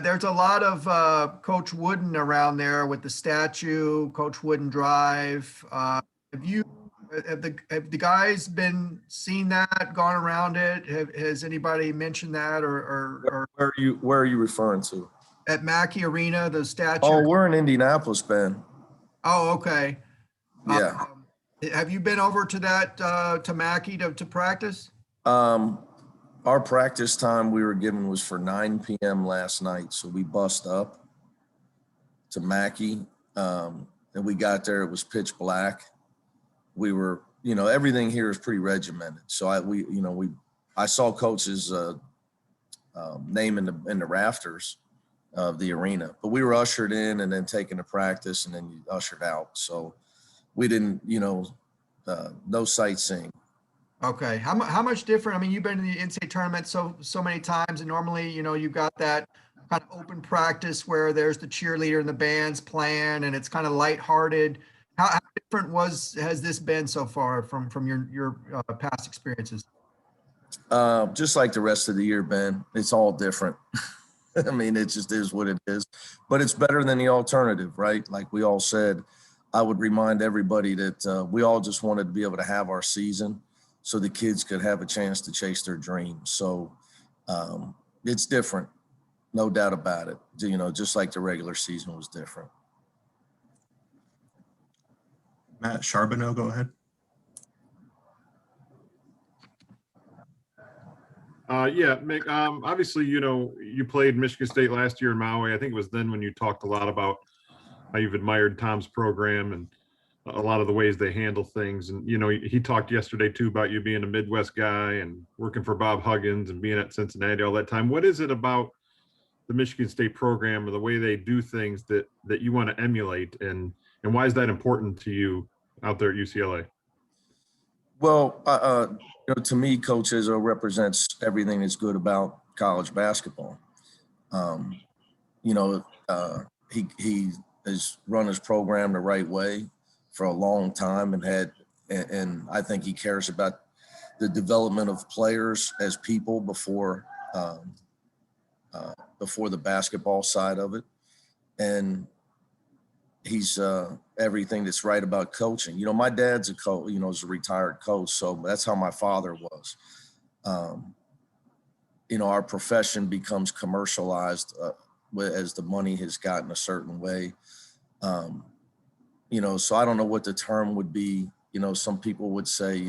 There's a lot of Coach Wooden around there with the statue, Coach Wooden Drive. Have you have the guys been seeing that, gone around it? Has anybody mentioned that or Where are you referring to? at Mackey Arena, the statue? Oh, we're in Indianapolis, Ben. Oh, okay. Yeah. Have you been over to that to Mackey to practice? Our practice time we were given was for 9 p.m. last night. So we bussed up to Mackey. And we got there, it was pitch black. We were, everything here is pretty regimented. So I saw Coach's name in the rafters of the arena, but we were ushered in and then taken to practice and then ushered out. So we didn't, no sightseeing. Okay. How much different? I mean, you've been in the NCAA tournament so many times, and normally, you've got that kind of open practice where there's the cheerleader and the band's playing, and it's kind of lighthearted. How different has this been so far from your past experiences? Just like the rest of the year, Ben, it's all different. I mean, it just is what it is, but it's better than the alternative, right? Like we all said, I would remind everybody that we all just wanted to be able to have our season so the kids could have a chance to chase their dreams. So it's different, no doubt about it. Just like the regular season was different. Matt Charbonneau, go ahead. Yeah, Mick, obviously, you played Michigan State last year in Maui. I think it was then when you talked a lot about how you've admired Tom's program and a lot of the ways they handle things. And, he talked yesterday too about you being a Midwest guy and working for Bob Huggins and being at Cincinnati all that time. What is it about the Michigan State program or the way they do things that you want to emulate? And why is that important to you out there at UCLA? Well, to me, Coach Izzo represents everything that's good about college basketball. He has run his program the right way for a long time and I think he cares about the development of players as people before the basketball side of it. And he's everything that's right about coaching. My dad's a coach, is a retired coach. So that's how my father was. Our profession becomes commercialized as the money has gotten a certain way. So I don't know what the term would be. Some people would say,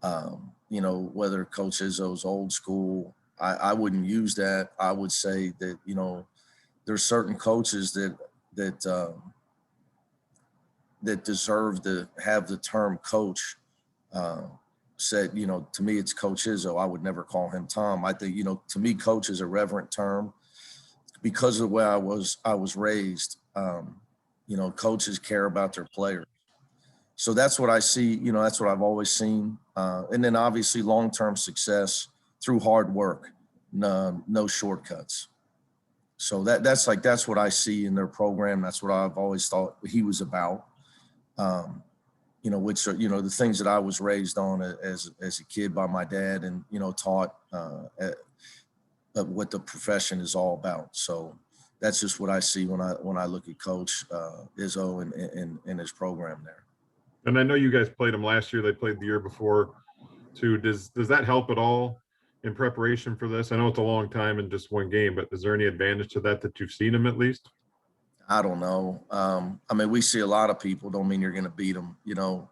whether Coach Izzo's old school, I wouldn't use that. I would say that, there's certain coaches that deserve to have the term coach said, to me, it's Coach Izzo. I would never call him Tom. I think, to me, coach is a reverent term because of the way I was raised. Coaches care about their players. So that's what I see, that's what I've always seen. And then obviously long-term success through hard work, no shortcuts. So that's what I see in their program. That's what I've always thought he was about. Which are, the things that I was raised on as a kid by my dad and, taught what the profession is all about. So that's just what I see when I look at Coach Izzo and his program there. And I know you guys played him last year. They played the year before too. Does that help at all in preparation for this? I know it's a long time in just one game, but is there any advantage to that you've seen him at least? I don't know. We see a lot of people. Don't mean you're going to beat them.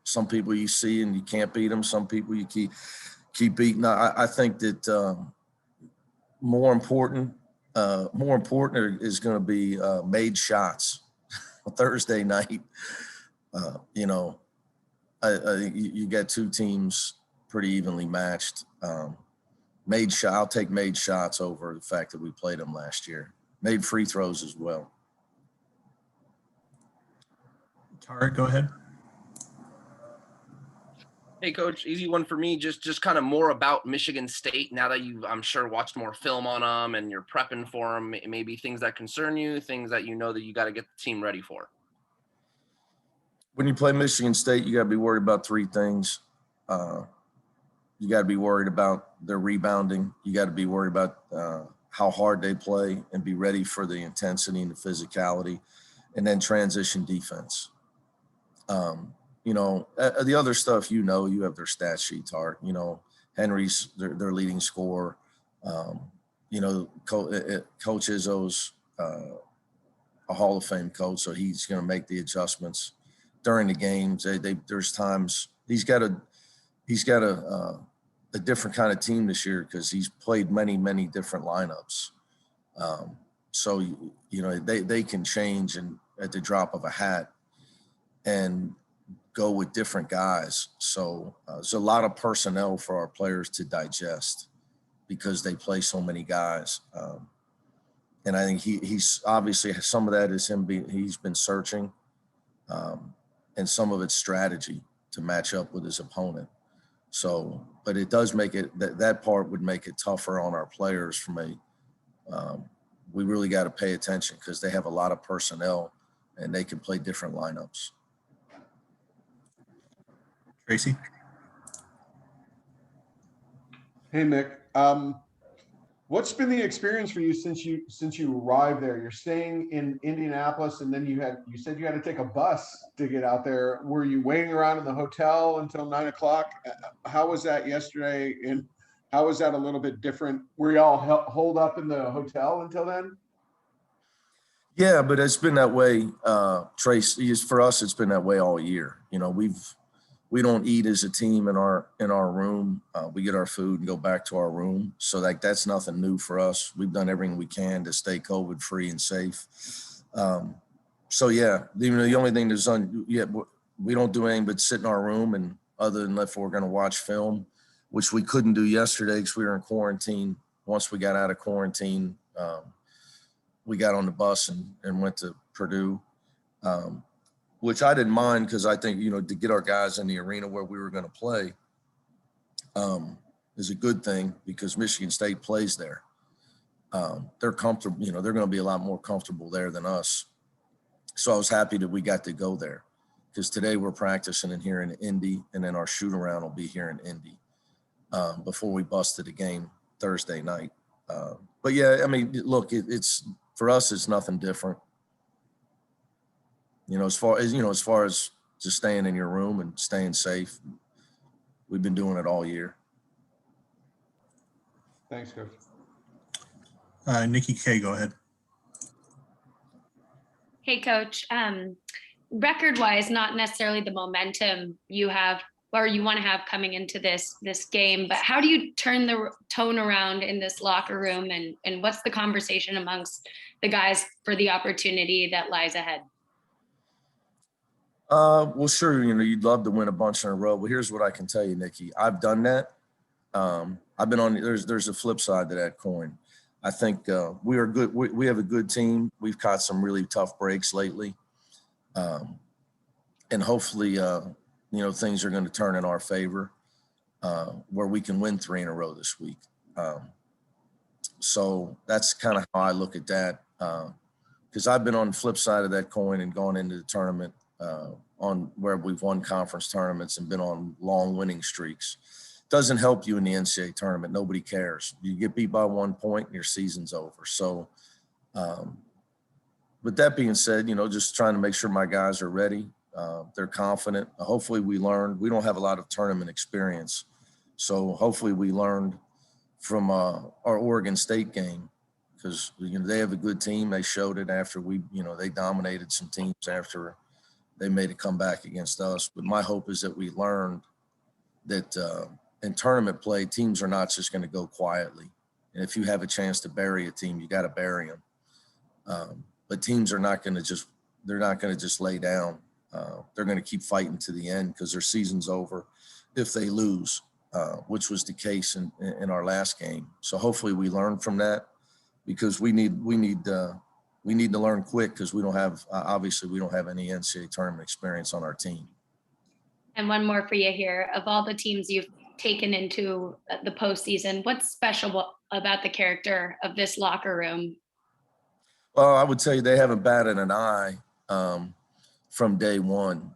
Some people you see and you can't beat them. Some people you keep beating. I think that more important is going to be made shots Thursday night. You get two teams pretty evenly matched. I'll take made shots over the fact that we played them last year. Made free throws as well. Tarek, go ahead. Hey, Coach, easy one for me. Just kind of more about Michigan State now that you've, I'm sure, watched more film on them and you're prepping for them. Maybe things that concern you, things that you know that you got to get the team ready for. When you play Michigan State, you got to be worried about three things. You got to be worried about their rebounding. You got to be worried about how hard they play and be ready for the intensity and the physicality, and then transition defense. The other stuff, you have their stat sheets, Art. Henry's their leading scorer. Coach Izzo's a Hall of Fame coach, so he's going to make the adjustments during the games. There's times he's got a different kind of team this year because he's played many different lineups. So they can change and at the drop of a hat and go with different guys. So there's a lot of personnel for our players to digest because they play so many guys. And I think he's obviously, some of that is he's been searching, and some of it's strategy to match up with his opponent. So, but it does make it, that part would make it tougher on our players we really got to pay attention because they have a lot of personnel and they can play different lineups. Tracy? Hey, Mick. What's been the experience for you since you arrived there? You're staying in Indianapolis, and then you said you had to take a bus to get out there. Were you waiting around in the hotel until 9 o'clock? How was that yesterday? And how was that a little bit different? Were y'all holed up in the hotel until then? Yeah, but it's been that way, Trace. For us, it's been that way all year. We don't eat as a team in our room. We get our food and go back to our room. So that's nothing new for us. We've done everything we can to stay COVID free and safe. So yeah, the only thing that's we don't do anything but sit in our room, and other than if we're going to watch film, which we couldn't do yesterday because we were in quarantine. Once we got out of quarantine, we got on the bus and went to Purdue. Which I didn't mind because I think, to get our guys in the arena where we were going to play is a good thing because Michigan State plays there. They're comfortable, they're going to be a lot more comfortable there than us. So I was happy that we got to go there because today we're practicing in here in Indy, and then our shoot around will be here in Indy before we busted the game Thursday night. But yeah, look, it's for us, it's nothing different. As far as just staying in your room and staying safe, we've been doing it all year. Thanks, Coach. Nikki K, go ahead. Hey, Coach. Record-wise, not necessarily the momentum you have or you want to have coming into this game, but how do you turn the tone around in this locker room, and what's the conversation amongst the guys for the opportunity that lies ahead? Well, sure. You'd love to win a bunch in a row. But here's what I can tell you, Nikki. I've done that. I've been on. There's a flip side to that coin. I think we are good. We have a good team. We've caught some really tough breaks lately, and hopefully, things are going to turn in our favor, where we can win 3 in a row this week. So that's kind of how I look at that. Because I've been on the flip side of that coin and gone into the tournament. On where we've won conference tournaments and been on long winning streaks. Doesn't help you in the NCAA tournament. Nobody cares. You get beat by 1 point and your season's over. So, with that being said, just trying to make sure my guys are ready. They're confident. Hopefully we learned. We don't have a lot of tournament experience. So hopefully we learned from our Oregon State game because, they have a good team. They showed it after they dominated some teams after they made a comeback against us. But my hope is that we learned that in tournament play, teams are not just going to go quietly. And if you have a chance to bury a team, you got to bury them. But teams are not going to just lay down. They're going to keep fighting to the end because their season's over if they lose, which was the case in our last game. So hopefully we learn from that because we need to learn quick because we don't have any NCAA tournament experience on our team. And one more for you here. Of all the teams you've taken into the postseason, what's special about the character of this locker room? Well, I would tell you they haven't batted an eye from day one.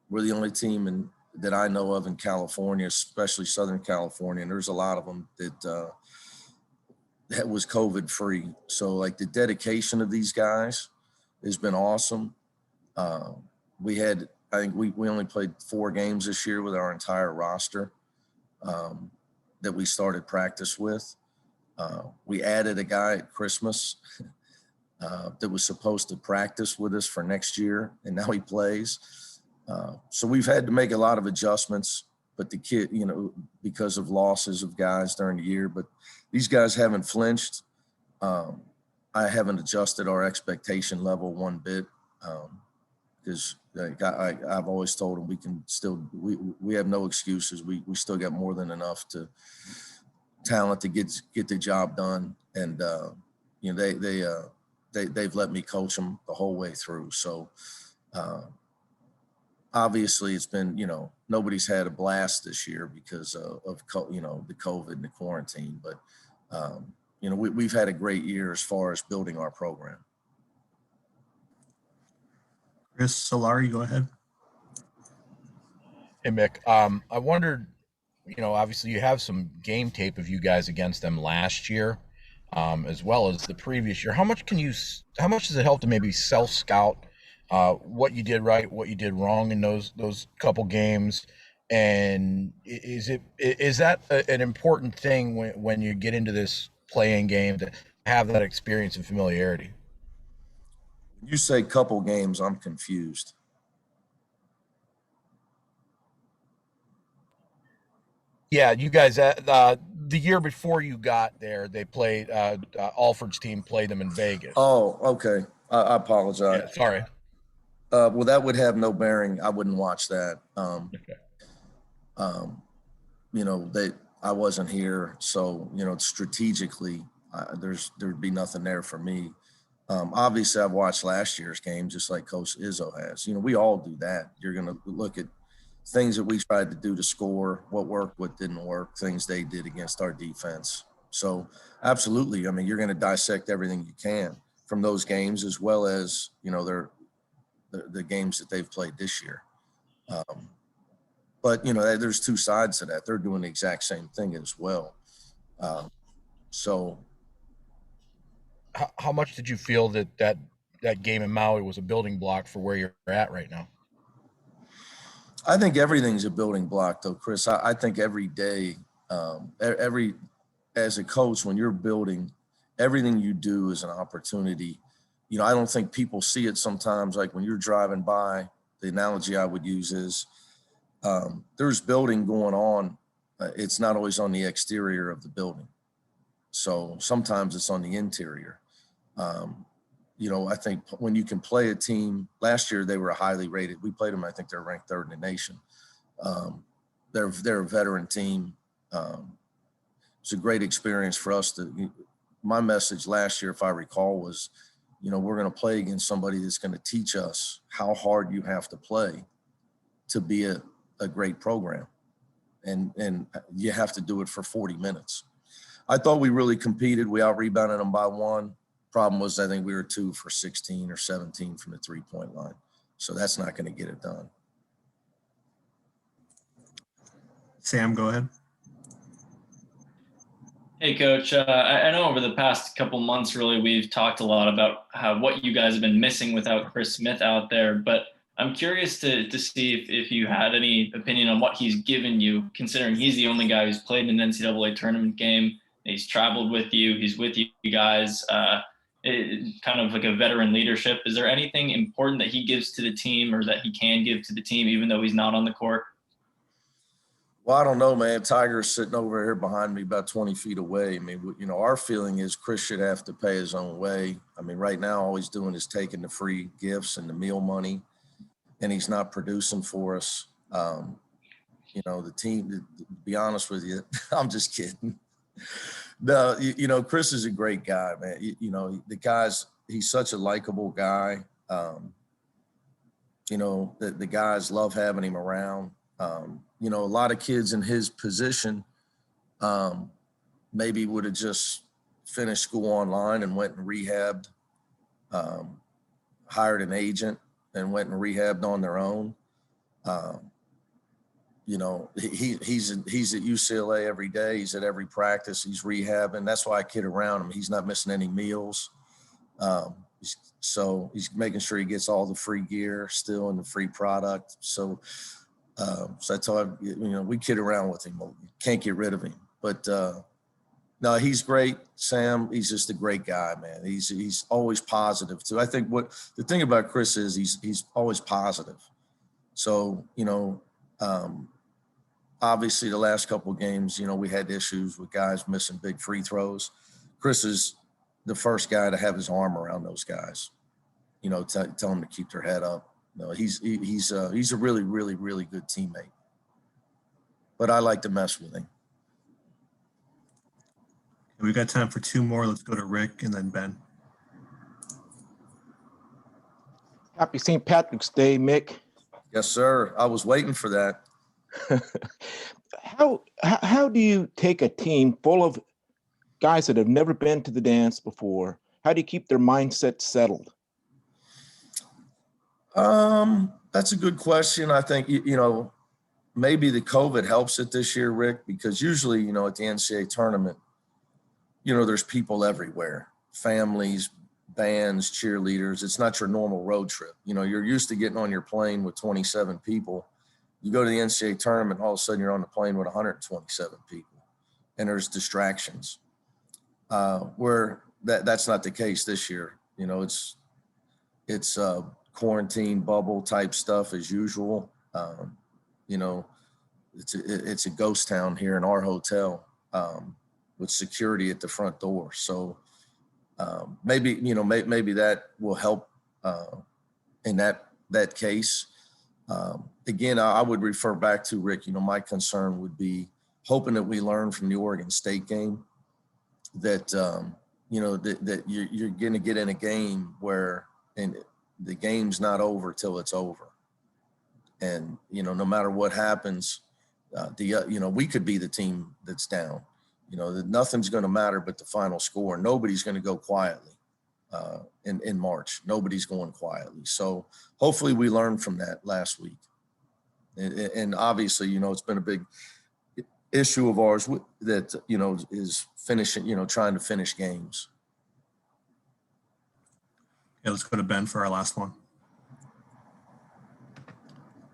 We're the only team that I know of in California, especially Southern California, and there's a lot of them that that was COVID free. So like the dedication of these guys has been awesome. I think we only played 4 games this year with our entire roster that we started practice with. We added a guy at Christmas that was supposed to practice with us for next year, and now he plays. So we've had to make a lot of adjustments, but the kid, you know, because of losses of guys during the year, but these guys haven't flinched. I haven't adjusted our expectation level one bit because I've always told them we can still, we have no excuses. We still got more than enough talent to get the job done. And, you know, they've let me coach them the whole way through. So obviously it's been, you know, nobody's had a blast this year because of you know, the COVID and the quarantine, but you know, we've had a great year as far as building our program. Chris Solari, go ahead. Hey, Mick. I wondered, you know, obviously you have some game tape of you guys against them last year, as well as the previous year. How much does it help to maybe self-scout what you did right, what you did wrong in those couple games? And is that an important thing when you get into this playing game to have that experience and familiarity? When you say couple games, I'm confused. Yeah, you guys, the year before you got there, they played, Alford's team played them in Vegas. Oh, okay. I apologize. Yeah, sorry. Well, that would have no bearing. I wouldn't watch that. Okay. You know, I wasn't here, so, you know, strategically, there'd be nothing there for me. Obviously, I've watched last year's game, just like Coach Izzo has. You know, we all do that. You're going to look at things that we tried to do to score, what worked, what didn't work, things they did against our defense. So, absolutely. I mean, you're going to dissect everything you can from those games, as well as, you know, the games that they've played this year. But, you know, there's two sides to that. They're doing the exact same thing as well. So How much did you feel that game in Maui was a building block for where you're at right now? I think everything's a building block, though, Chris. I think every day, as a coach, when you're building, everything you do is an opportunity. You know, I don't think people see it sometimes. Like when you're driving by, the analogy I would use is there's building going on. It's not always on the exterior of the building. So sometimes it's on the interior. You know, I think when you can play a team, last year they were highly rated. We played them, I think they're ranked 3rd in the nation. They're a veteran team. It's a great experience for us my message last year, if I recall, was, you know, we're going to play against somebody that's going to teach us how hard you have to play to be a great program. And you have to do it for 40 minutes. I thought we really competed. We out-rebounded them by 1. Problem was, I think we were 2 for 16 or 17 from the 3-point line. So that's not going to get it done. Sam, go ahead. Hey, Coach. I know over the past couple months, really, we've talked a lot about what you guys have been missing without Chris Smith out there. But I'm curious to see if you had any opinion on what he's given you, considering he's the only guy who's played in an NCAA tournament game. He's traveled with you. He's with you guys. Kind of like a veteran leadership. Is there anything important that he gives to the team or that he can give to the team, even though he's not on the court? Well, I don't know, man. Tiger's sitting over here behind me about 20 feet away. I mean, you know, our feeling is Chris should have to pay his own way. I mean, right now, all he's doing is taking the free gifts and the meal money, and he's not producing for us. You know, the team, to be honest with you, I'm just kidding. No, you know, Chris is a great guy, man. You know, he's such a likable guy. You know, the guys love having him around. You know, a lot of kids in his position maybe would have just finished school online and went and rehabbed, hired an agent and went and rehabbed on their own. you know, he's at UCLA every day. He's at every practice. He's rehabbing. That's why I kid around him. He's not missing any meals. So he's making sure he gets all the free gear still and the free product. So I told him, you know, we kid around with him. Can't get rid of him. But no, he's great, Sam. He's just a great guy, man. He's always positive too. I think what the thing about Chris is he's always positive. So, you know, obviously the last couple of games, you know, we had issues with guys missing big free throws. Chris is the first guy to have his arm around those guys, you know, tell them to keep their head up. No, he's a really, really, really good teammate. But I like to mess with him. We've got time for two more. Let's go to Rick and then Ben. Happy St. Patrick's Day, Mick. Yes, sir. I was waiting for that. How do you take a team full of guys that have never been to the dance before? How do you keep their mindset settled? That's a good question. I think, you know, maybe the COVID helps it this year, Rick, because usually, you know, at the NCAA tournament, you know, there's people everywhere, families, bands, cheerleaders. It's not your normal road trip. You know, you're used to getting on your plane with 27 people. You go to the NCAA tournament, all of a sudden you're on the plane with 127 people, and there's distractions. Where that's not the case this year. You know, it's quarantine bubble type stuff as usual. You know, it's a ghost town here in our hotel. With security at the front door. So maybe, you know, maybe that will help in that case. Again, I would refer back to Rick, you know, my concern would be hoping that we learn from the Oregon State game that, you know, that you're going to get in a game where and the game's not over till it's over. And, you know, no matter what happens, you know, we could be the team that's down. You know, that nothing's going to matter but the final score. Nobody's going to go quietly in March. Nobody's going quietly. So hopefully we learned from that last week. And obviously, you know, it's been a big issue of ours that, you know, is finishing, you know, trying to finish games. Yeah, let's go to Ben for our last one.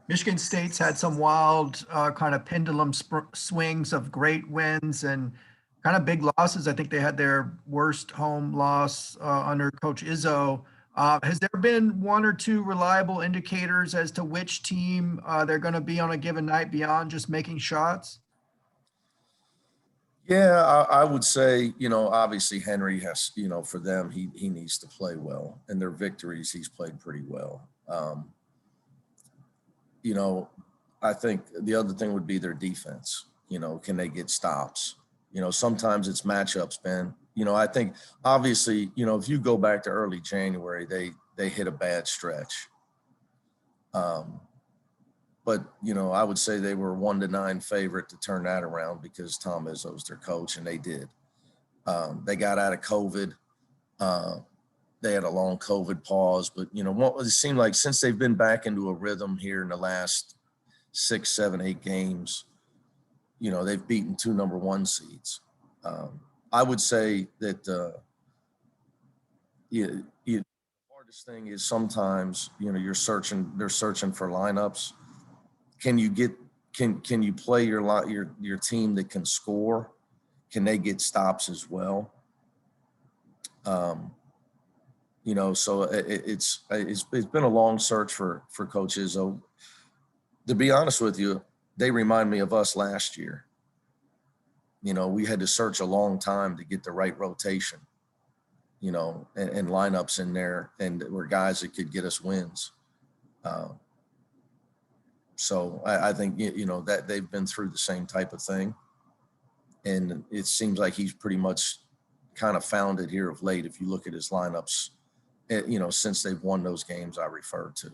Michigan State's had some wild kind of pendulum swings of great wins and kind of big losses. I think they had their worst home loss under Coach Izzo. Has there been one or two reliable indicators as to which team they're going to be on a given night beyond just making shots? Yeah, I would say, you know, obviously Henry has, you know, for them, he needs to play well. And their victories, he's played pretty well. You know, I think the other thing would be their defense. You know, can they get stops? You know, sometimes it's matchups, Ben. You know, I think obviously, you know, if you go back to early January, they hit a bad stretch. But, you know, I would say they were 1-9 favorite to turn that around because Tom Izzo's their coach, and they did. They got out of COVID. They had a long COVID pause, but, you know, what it seemed like since they've been back into a rhythm here in the last 6, 7, 8 games, you know, they've beaten 2 number 1 seeds. I would say that the hardest thing is sometimes, you know, they're searching for lineups. Can you play your team that can score? Can they get stops as well? You know, so it's been a long search for Coach Izzo. To be honest with you, they remind me of us last year. You know, we had to search a long time to get the right rotation, you know, and lineups in there, and were guys that could get us wins. So I think, you know, that they've been through the same type of thing. And it seems like he's pretty much kind of found it here of late if you look at his lineups, you know, since they've won those games I referred to.